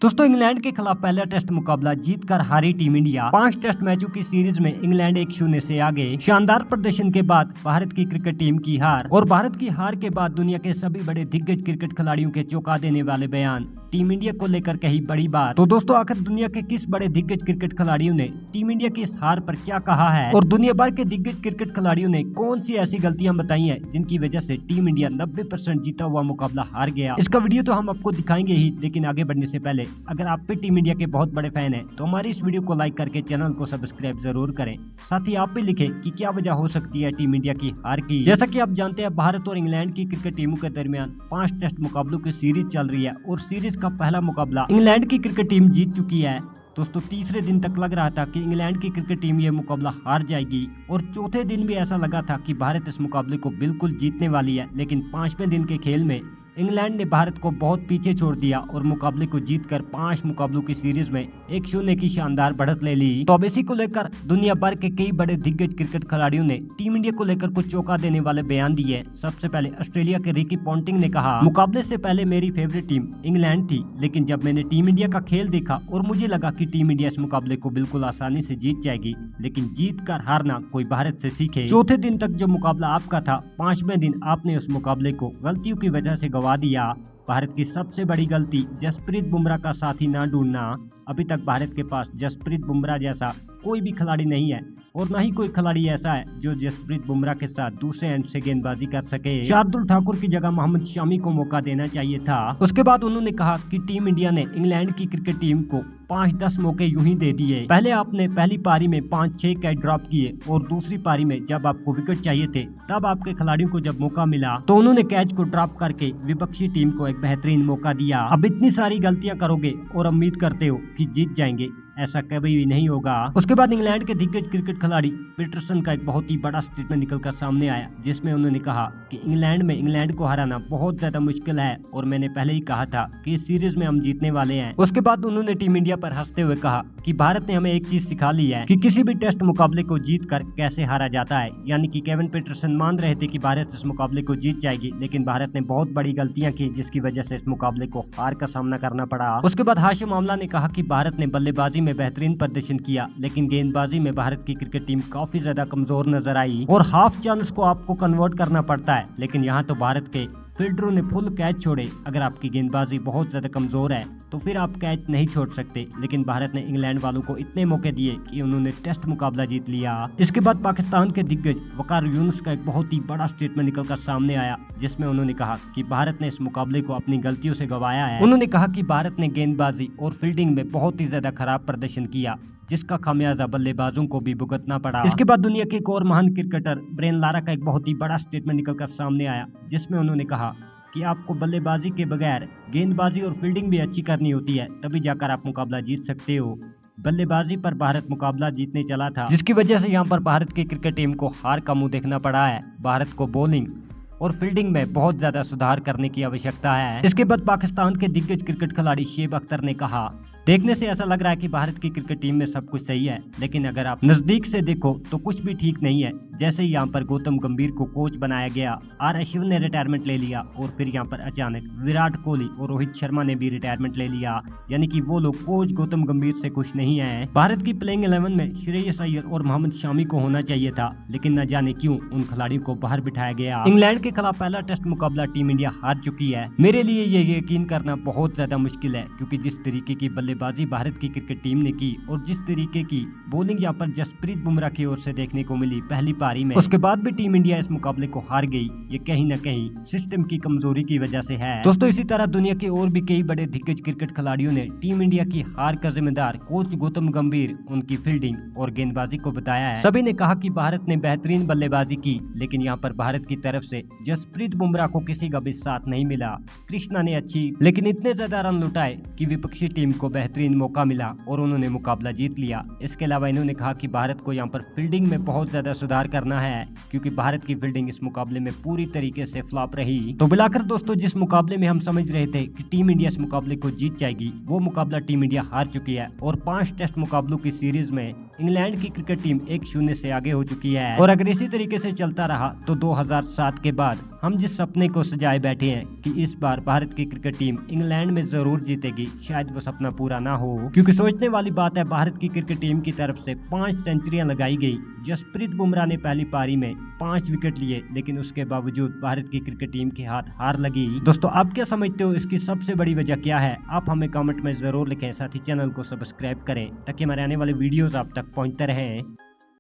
दोस्तों इंग्लैंड के खिलाफ पहला टेस्ट मुकाबला जीतकर हारी टीम इंडिया 5 टेस्ट मैचों की सीरीज में इंग्लैंड 1-0 से आगे। शानदार प्रदर्शन के बाद भारत की क्रिकेट टीम की हार और भारत की हार के बाद दुनिया के सभी बड़े दिग्गज क्रिकेट खिलाड़ियों के चौंका देने वाले बयान, टीम इंडिया को लेकर कही बड़ी बात। तो दोस्तों आखिर दुनिया के किस बड़े दिग्गज क्रिकेट खिलाड़ियों ने टीम इंडिया की इस हार पर क्या कहा है और दुनिया भर के दिग्गज क्रिकेट खिलाड़ियों ने कौन सी ऐसी गलतियां बताई हैं जिनकी वजह से टीम इंडिया 90% जीता हुआ मुकाबला हार गया। इसका वीडियो तो हम आपको दिखाएंगे ही, लेकिन आगे बढ़ने से पहले अगर आप भी टीम इंडिया के बहुत बड़े फैन हैं तो हमारी इस वीडियो को लाइक करके चैनल को सब्सक्राइब जरूर करें। साथ ही आप भी लिखें कि क्या वजह हो सकती है टीम इंडिया की हार की। जैसा कि आप जानते हैं भारत और इंग्लैंड की क्रिकेट टीमों के दरमियान 5 टेस्ट मुकाबलों की सीरीज चल रही है और सीरीज का पहला मुकाबला इंग्लैंड की क्रिकेट टीम जीत चुकी है। दोस्तों तीसरे दिन तक लग रहा था कि इंग्लैंड की क्रिकेट टीम ये मुकाबला हार जाएगी और चौथे दिन भी ऐसा लगा था कि भारत इस मुकाबले को बिल्कुल जीतने वाली है, लेकिन 5वें दिन के खेल में इंग्लैंड ने भारत को बहुत पीछे छोड़ दिया और मुकाबले को जीतकर 5 मुकाबलों की सीरीज में 1-0 की शानदार बढ़त ले ली। तो अब इसी को लेकर दुनिया भर के कई बड़े दिग्गज क्रिकेट खिलाड़ियों ने टीम इंडिया को लेकर कुछ चौंका देने वाले बयान दिए। सबसे पहले ऑस्ट्रेलिया के रिकी पॉन्टिंग ने कहा, मुकाबले से पहले मेरी फेवरेट टीम इंग्लैंड थी, लेकिन जब मैंने टीम इंडिया का खेल देखा और मुझे लगा कि टीम इंडिया इस मुकाबले को बिल्कुल आसानी से जीत जाएगी, लेकिन जीत कर हारना कोई भारत से सीखे। चौथे दिन तक जो मुकाबला आपका था, 5वें दिन आपने उस मुकाबले को गलतियों की वजह से गंवा दिया। भारत की सबसे बड़ी गलती जसप्रीत बुमराह का साथी ना ढूंढना। अभी तक भारत के पास जसप्रीत बुमराह जैसा कोई भी खिलाड़ी नहीं है और न ही कोई खिलाड़ी ऐसा है जो जसप्रीत बुमराह के साथ दूसरे एंड से गेंदबाजी कर सके। शार्दुल ठाकुर की जगह मोहम्मद शमी को मौका देना चाहिए था। उसके बाद उन्होंने कहा कि टीम इंडिया ने इंग्लैंड की क्रिकेट टीम को 5-10 मौके यूं ही दे दिए। पहले आपने पहली पारी में 5-6 कैच ड्रॉप किए और दूसरी पारी में जब आपको विकेट चाहिए थे तब आपके खिलाड़ियों को जब मौका मिला तो उन्होंने कैच को ड्रॉप करके विपक्षी टीम को एक बेहतरीन मौका दिया। अब इतनी सारी गलतियां करोगे और उम्मीद करते हो कि जीत जाएंगे, ऐसा कभी भी नहीं होगा। उसके बाद इंग्लैंड के दिग्गज क्रिकेट खिलाड़ी पीटरसन का एक बहुत ही बड़ा स्टेटमेंट निकलकर सामने आया, जिसमें उन्होंने कहा कि इंग्लैंड में इंग्लैंड को हराना बहुत ज्यादा मुश्किल है और मैंने पहले ही कहा था कि इस सीरीज में हम जीतने वाले हैं। उसके बाद उन्होंने टीम इंडिया पर हंसते हुए कहा कि भारत ने हमें एक चीज सिखा ली है कि किसी भी टेस्ट मुकाबले को जीत कर कैसे हारा जाता है। यानी कि केविन पीटरसन मान रहे थे कि भारत इस मुकाबले को जीत जाएगी, लेकिन भारत ने बहुत बड़ी गलतियां की जिसकी वजह से इस मुकाबले को हार का सामना करना पड़ा। उसके बाद हाशिम आमला ने कहा कि भारत ने बल्लेबाजी में बेहतरीन प्रदर्शन किया, लेकिन गेंदबाजी में भारत की क्रिकेट टीम काफी ज्यादा कमजोर नजर आई और हाफ चांस को आपको कन्वर्ट करना पड़ता है, लेकिन यहाँ तो भारत के फील्डरों ने फुल कैच छोड़े। अगर आपकी गेंदबाजी बहुत ज्यादा कमजोर है तो फिर आप कैच नहीं छोड़ सकते, लेकिन भारत ने इंग्लैंड वालों को इतने मौके दिए कि उन्होंने टेस्ट मुकाबला जीत लिया। इसके बाद पाकिस्तान के दिग्गज वकार यूनुस का एक बहुत ही बड़ा स्टेटमेंट निकलकर सामने आया, जिसमें उन्होंने कहा कि भारत ने इस मुकाबले को अपनी गलतियों से गंवाया है। उन्होंने कहा कि भारत ने गेंदबाजी और फील्डिंग में बहुत ही ज्यादा खराब प्रदर्शन किया, जिसका खामियाजा बल्लेबाजों को भी भुगतना पड़ा। इसके बाद दुनिया के एक और महान क्रिकेटर ब्रेन लारा का एक बहुत ही बड़ा स्टेटमेंट निकलकर सामने आया, जिसमें उन्होंने कहा कि आपको बल्लेबाजी के बगैर गेंदबाजी और फील्डिंग भी अच्छी करनी होती है, तभी जाकर आप मुकाबला जीत सकते हो। बल्लेबाजी पर भारत मुकाबला जीतने चला था, जिसकी वजह से यहाँ पर भारत की क्रिकेट टीम को हार का मुंह देखना पड़ा है। भारत को बॉलिंग और फील्डिंग में बहुत ज्यादा सुधार करने की आवश्यकता है। इसके बाद पाकिस्तान के दिग्गज क्रिकेट खिलाड़ी शेब अख्तर ने कहा, देखने से ऐसा लग रहा है कि भारत की क्रिकेट टीम में सब कुछ सही है, लेकिन अगर आप नजदीक से देखो तो कुछ भी ठीक नहीं है। जैसे ही यहाँ पर गौतम गंभीर को कोच बनाया गया, आर अश्विन ने रिटायरमेंट ले लिया और फिर यहाँ पर अचानक विराट कोहली और रोहित शर्मा ने भी रिटायरमेंट ले लिया, यानी कि वो लोग कोच गौतम गंभीर से खुश नहीं है। भारत की प्लेइंग 11 में श्रेयस अय्यर और मोहम्मद शमी को होना चाहिए था, लेकिन न जाने क्यों उन खिलाड़ियों को बाहर बिठाया गया। इंग्लैंड के खिलाफ पहला टेस्ट मुकाबला टीम इंडिया हार चुकी है। मेरे लिए ये यकीन करना बहुत ज्यादा मुश्किल है, क्योंकि जिस तरीके की बल्लेबाजी भारत की क्रिकेट टीम ने की और जिस तरीके की बॉलिंग यहाँ पर जसप्रीत बुमराह की ओर से देखने को मिली पहली पारी में, उसके बाद भी टीम इंडिया इस मुकाबले को हार गई। ये कहीं न कहीं सिस्टम की कमजोरी की वजह से है। दोस्तों इसी तरह दुनिया के और भी कई बड़े दिग्गज क्रिकेट खिलाड़ियों ने टीम इंडिया की हार का जिम्मेदार कोच गौतम गंभीर, उनकी फील्डिंग और गेंदबाजी को बताया है। सभी ने कहा कि भारत ने बेहतरीन बल्लेबाजी की, लेकिन यहाँ पर भारत की तरफ से जसप्रीत बुमराह को किसी का भी साथ नहीं मिला। कृष्णा ने अच्छी लेकिन इतने ज्यादा रन लुटाए कि विपक्षी टीम को बेहतरीन मौका मिला और उन्होंने मुकाबला जीत लिया। इसके अलावा इन्होंने कहा कि भारत को यहाँ पर फील्डिंग में बहुत ज्यादा सुधार करना है, क्योंकि भारत की फील्डिंग इस मुकाबले में पूरी तरीके से फ्लॉप रही। तो मिलाकर दोस्तों जिस मुकाबले में हम समझ रहे थे कि टीम इंडिया इस मुकाबले को जीत जाएगी, वो मुकाबला टीम इंडिया हार चुकी है और 5 टेस्ट मुकाबलों की सीरीज में इंग्लैंड की क्रिकेट टीम 1-0 से आगे हो चुकी है। और अगर इसी तरीके से चलता रहा तो 2007 के बाद हम जिस सपने को सजाए बैठे हैं कि इस बार भारत की क्रिकेट टीम इंग्लैंड में जरूर जीतेगी, शायद वो सपना पूरा ना हो। क्योंकि सोचने वाली बात है, भारत की क्रिकेट टीम की तरफ से 5 सेंचुरियां लगाई गई। जसप्रीत बुमराह ने पहली पारी में 5 विकेट लिए, लेकिन उसके बावजूद भारत की क्रिकेट टीम के हाथ हार लगी। दोस्तों, आप क्या समझते हो, इसकी सबसे बड़ी वजह क्या है? आप हमें कमेंट में जरूर लिखें। साथ ही चैनल को सब्सक्राइब करें ताकि हमारे आने वाले वीडियोस आप तक पहुंचते रहें।